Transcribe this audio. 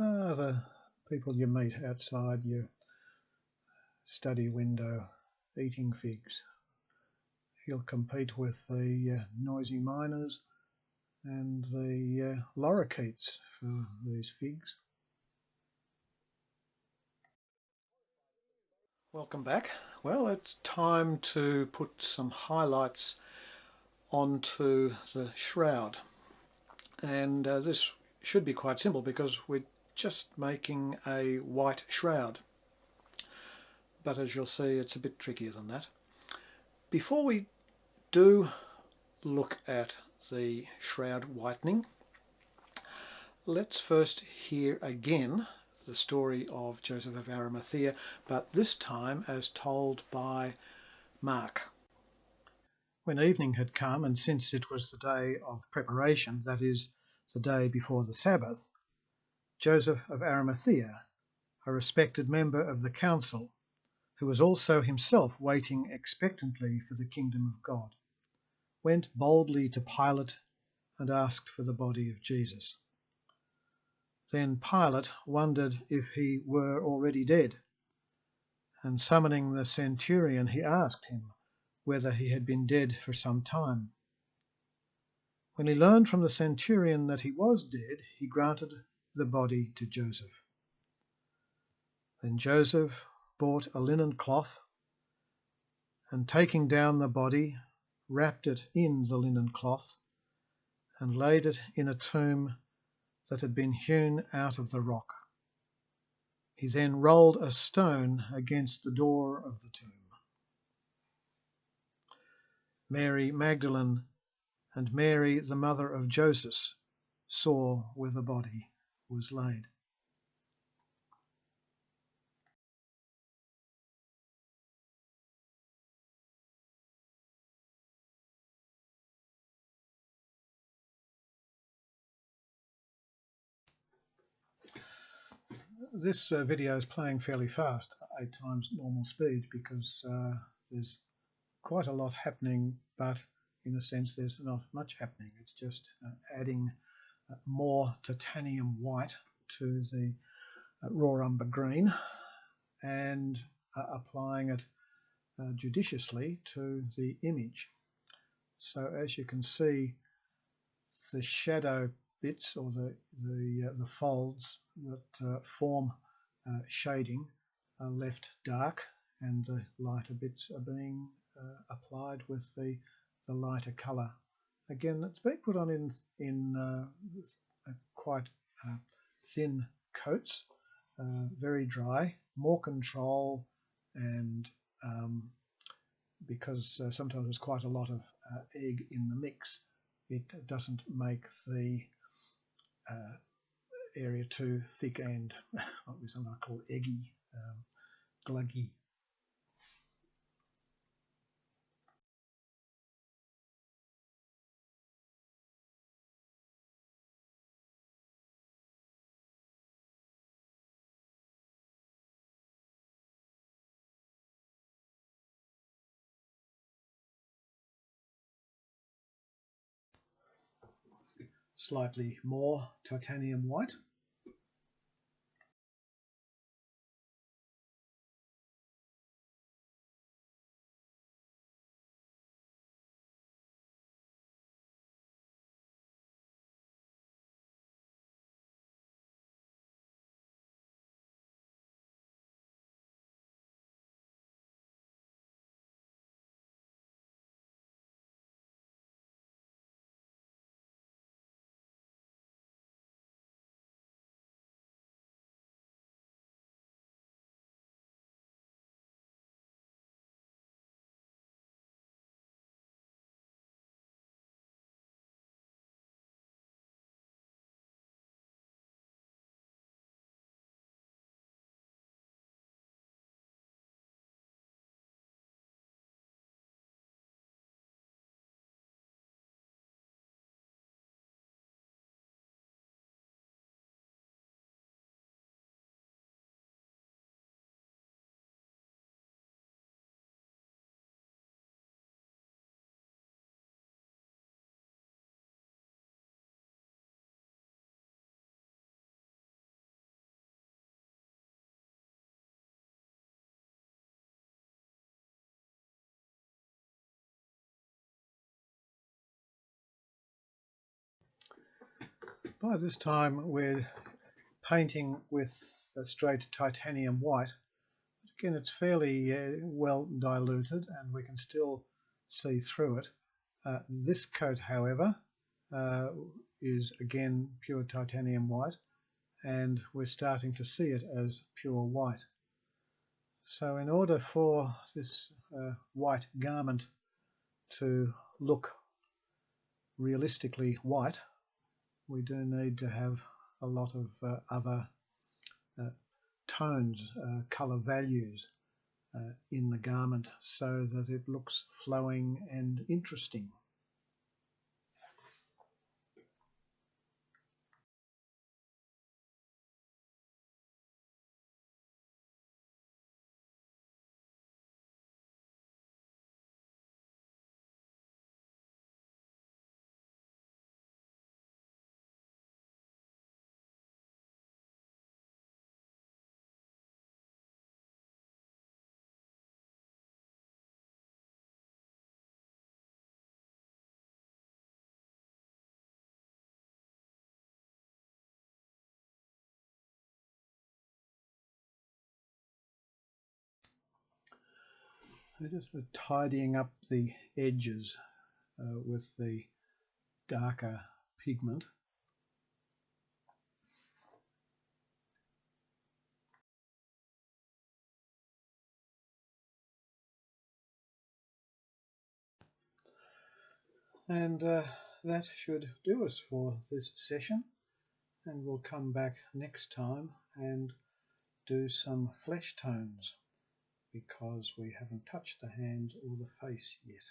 The people you meet outside your study window eating figs. He'll compete with the noisy miners and the lorikeets for these figs. Welcome back. Well, it's time to put some highlights onto the shroud, and this should be quite simple because we're just making a white shroud, but as you'll see it's a bit trickier than that. Before we do look at the shroud whitening, let's first hear again the story of Joseph of Arimathea, but this time as told by Mark. When evening had come, and since it was the day of preparation, that is, the day before the Sabbath, Joseph of Arimathea, a respected member of the council, who was also himself waiting expectantly for the kingdom of God, went boldly to Pilate and asked for the body of Jesus. Then Pilate wondered if he were already dead, and summoning the centurion, he asked him whether he had been dead for some time. When he learned from the centurion that he was dead, he granted the body to Joseph. Then Joseph bought a linen cloth, and taking down the body, wrapped it in the linen cloth, and laid it in a tomb that had been hewn out of the rock. He then rolled a stone against the door of the tomb. Mary Magdalene and Mary, the mother of Joseph, saw where the body was laid. This video is playing fairly fast, 8 times normal speed, because there's quite a lot happening, but in a sense there's not much happening. It's just adding more titanium white to the raw umber green and applying it judiciously to the image. So as you can see, the shadow bits, or the folds that form shading, are left dark, and the lighter bits are being applied with the lighter colour. Again, it's been put on in quite thin coats, very dry, more control, and because sometimes there's quite a lot of egg in the mix, it doesn't make the area too thick and what we sometimes call eggy, gluggy. Slightly more titanium white. By this time we're painting with a straight titanium white. Again, it's fairly well diluted and we can still see through it. This coat, however, is again pure titanium white, and we're starting to see it as pure white. So in order for this white garment to look realistically white, we do need to have a lot of other tones, colour values in the garment so that it looks flowing and interesting. We're just tidying up the edges with the darker pigment. And that should do us for this session, and we'll come back next time and do some flesh tones because we haven't touched the hands or the face yet.